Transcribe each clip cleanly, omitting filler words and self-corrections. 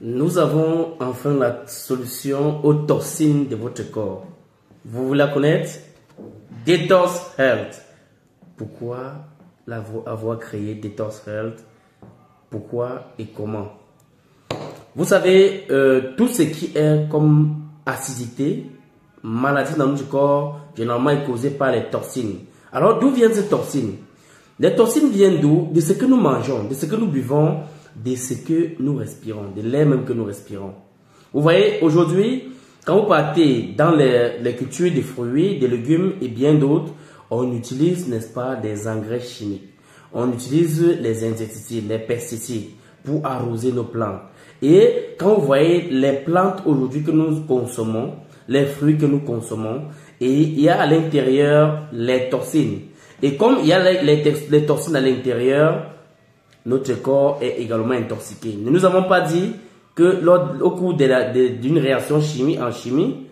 Nous avons enfin la solution aux toxines de votre corps. Vous la connaissez? Detox Health. Pourquoi avoir créé Detox Health? Pourquoi et comment? Vous savez, tout ce qui est comme acidité, maladie dans notre corps, généralement est causé par les toxines. Alors d'où viennent ces toxines? Les toxines viennent d'où? De ce que nous mangeons, de ce que nous buvons, de ce que nous respirons, de l'air même que nous respirons. Vous voyez, aujourd'hui, quand vous partez dans les cultures des fruits, des légumes et bien d'autres, on utilise, n'est-ce pas, des engrais chimiques. On utilise les insecticides, les pesticides pour arroser nos plantes. Et quand vous voyez les plantes aujourd'hui que nous consommons, les fruits que nous consommons, et il y a à l'intérieur les toxines. Et comme il y a les toxines à l'intérieur, notre corps est également intoxiqué. Ne nous avons pas dit que au cours d'une réaction en chimie,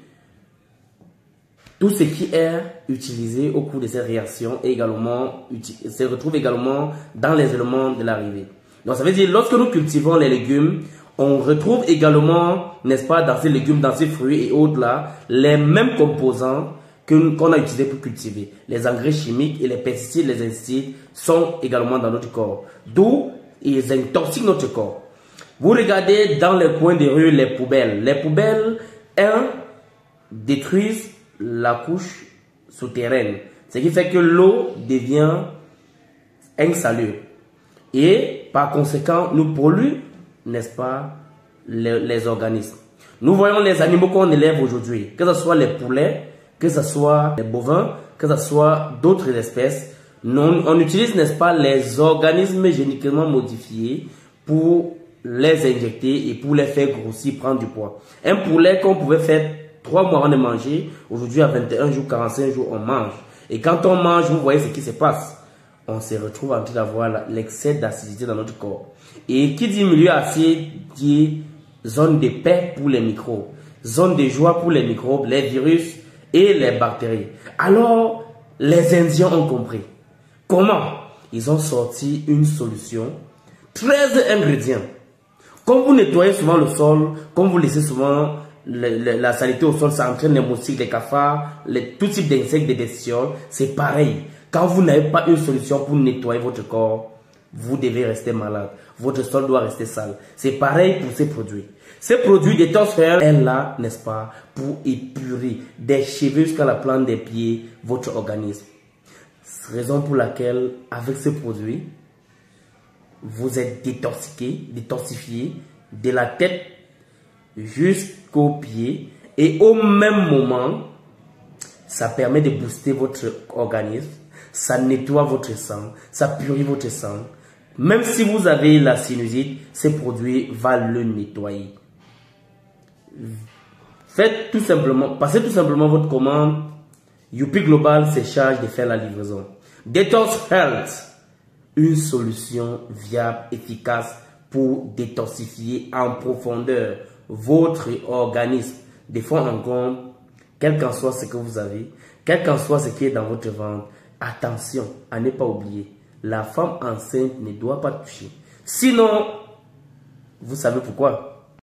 tout ce qui est utilisé au cours de cette réaction se retrouve également dans les éléments de l'arrivée. Donc ça veut dire lorsque nous cultivons les légumes, on retrouve également, n'est-ce pas, dans ces légumes, dans ces fruits et autres là, les mêmes composants qu'on a utilisés pour cultiver. Les engrais chimiques et les pesticides, les insecticides sont également dans notre corps. D'où ils intoxiquent notre corps. Vous regardez dans les coins des rues les poubelles. Les poubelles, détruisent la couche souterraine. Ce qui fait que l'eau devient insalubre. Et par conséquent, nous polluons, n'est-ce pas, les organismes. Nous voyons les animaux qu'on élève aujourd'hui, que ce soit les poulets, que ce soit les bovins, que ce soit d'autres espèces. On utilise, n'est-ce pas, les organismes génétiquement modifiés pour les injecter et pour les faire grossir, prendre du poids. Un poulet qu'on pouvait faire 3 mois avant de manger, aujourd'hui à 21 jours, 45 jours, on mange. Et quand on mange, vous voyez ce qui se passe. On se retrouve en train d'avoir l'excès d'acidité dans notre corps. Et qui dit milieu acide dit zone de paix pour les microbes, zone de joie pour les microbes, les virus et les bactéries. Alors, les Indiens ont compris. Comment? Ils ont sorti une solution, 13 ingrédients. Comme vous nettoyez souvent le sol, comme vous laissez souvent la saleté au sol, ça entraîne les moustiques, les cafards, tout type d'insectes, des bestioles, c'est pareil. Quand vous n'avez pas une solution pour nettoyer votre corps, vous devez rester malade. Votre sol doit rester sale. C'est pareil pour ces produits. Ces produits Detox Health est là, n'est-ce pas, pour épurer des cheveux jusqu'à la plante des pieds votre organisme. Raison pour laquelle, avec ce produit, vous êtes détoxifié de la tête jusqu'aux pieds. Et au même moment, ça permet de booster votre organisme. Ça nettoie votre sang, ça purifie votre sang. Même si vous avez la sinusite, ce produit va le nettoyer. Passez tout simplement votre commande. Youpi Global se charge de faire la livraison. Detox Health, une solution viable, efficace pour détoxifier en profondeur votre organisme, de fond en comble, quel qu'en soit ce que vous avez, quel qu'en soit ce qui est dans votre ventre. Attention à ne pas oublier, la femme enceinte ne doit pas toucher. Sinon, vous savez pourquoi?